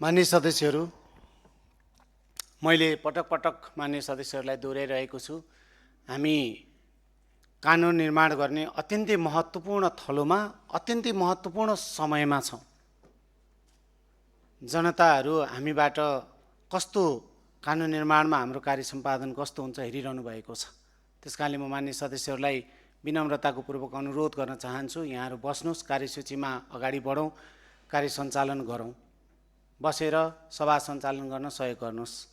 मान्य सदस्यहरू, मैले पटक पटक मान्य सदस्यहरूलाई दोहोऱ्याइरहेको छु। हामी कानुन निर्माण गर्ने अत्यन्तै महत्त्वपूर्ण थलोमा अत्यन्तै महत्त्वपूर्ण समयमा छौँ। जनताहरू हामीबाट कस्तो कानुन निर्माणमा हाम्रो कार्य सम्पादन कस्तो हुन्छ हेरिरहनु भएको छ। त्यसकारणले म मान्य सदस्यहरूलाई विनम्रताको पूर्वक अनुरोध गर्न चाहन्छु, यहाँहरू बस्नुहोस्, कार्यसूचीमा अगाडि बढौँ, कार्य सञ्चालन गरौँ। बसेर सभा सञ्चालन गर्न सहयोग गर्नुहोस्।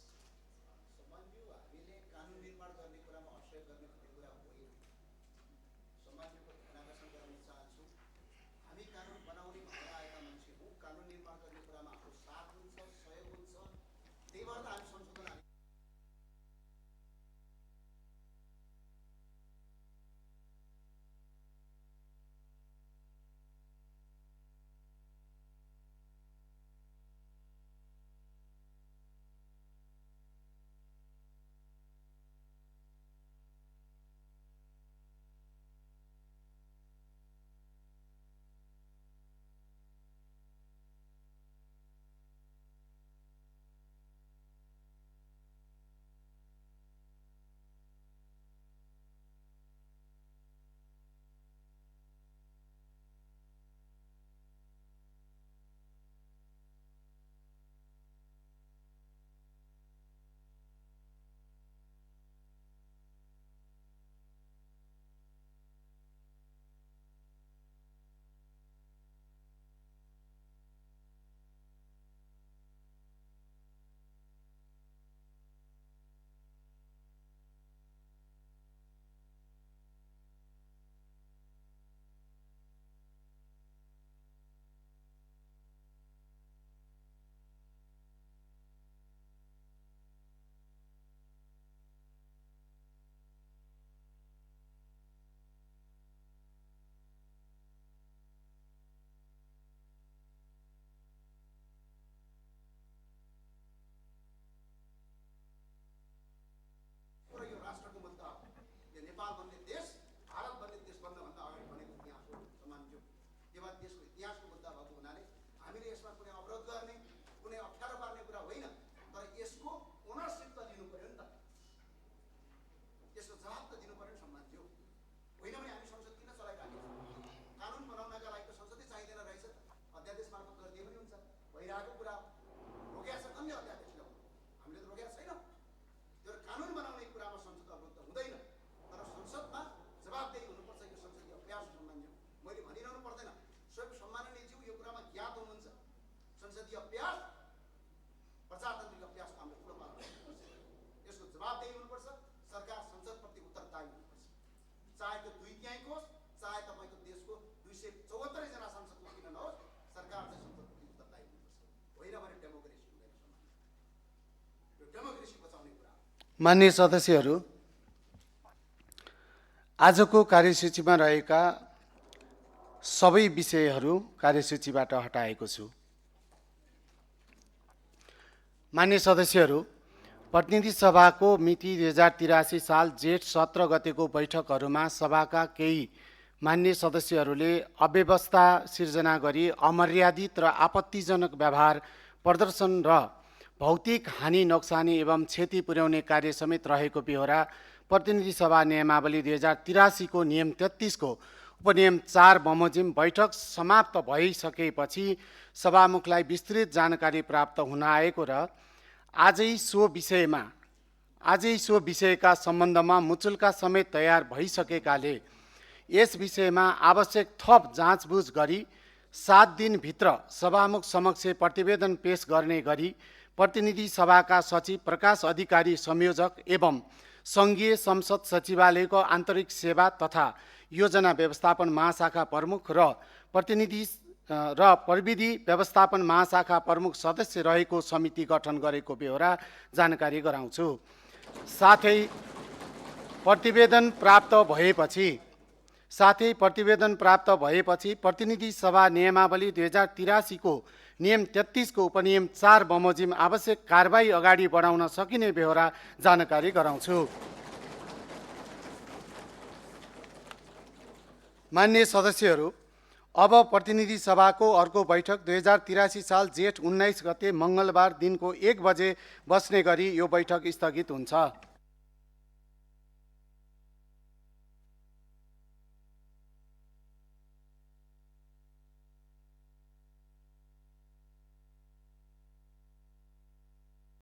मान्य सदस्यहरू, आजको कार्यसूचीमा रहेका सबै विषयहरू कार्यसूचीबाट हटाएको छु। मान्य सदस्यहरू, प्रतिनिधि सभाको मिति 2083 साल जेठ 17 गतेको बैठकहरूमा सभाका केही मान्य सदस्यहरूले अव्यवस्था सिर्जना गरी अमर्यादित र आपत्तिजनक व्यवहार प्रदर्शन र भौतिक हानि नोक्सानी एवं क्षति पुर्याउने कार्य समेत रहेको बेहोरा प्रतिनिधि सभा नियमावली 2083 को नियम 33 को उपनियम 4 बमोजिम बैठक समाप्त भइसकेपछि सभामुखलाई विस्तृत जानकारी प्राप्त हुन आएको र आजै सो विषयका सम्बन्धमा मुचुल्का समेत तयार भइसकेकाले यस विषयमा आवश्यक थप जाँचबुझ गरी 7 दिनभित्र सभामुख समक्ष प्रतिवेदन पेश गर्ने गरी प्रतिनिधि सभाका सचिव प्रकाश अधिकारी संयोजक एवं सङ्घीय संसद सचिवालयको आन्तरिक सेवा तथा योजना व्यवस्थापन महाशाखा प्रमुख र प्रविधि व्यवस्थापन महाशाखा प्रमुख सदस्य रहेको समिति गठन गरेको बेहोरा जानकारी गराउँछु। साथै प्रतिवेदन प्राप्त भएपछि प्रतिनिधि सभा नियमावली 2083 को नियम 33 को उपनियम 4 बमोजिम आवश्यक कारबाही अगाडि बढाउन सकिने बेहोरा जानकारी गराउँछु। मान्य सदस्यहरू, अब प्रतिनिधि सभाको अर्को बैठक 2083 साल जेठ 19 गते मङ्गलबार दिनको 1 बजे बस्ने गरी यो बैठक स्थगित हुन्छ।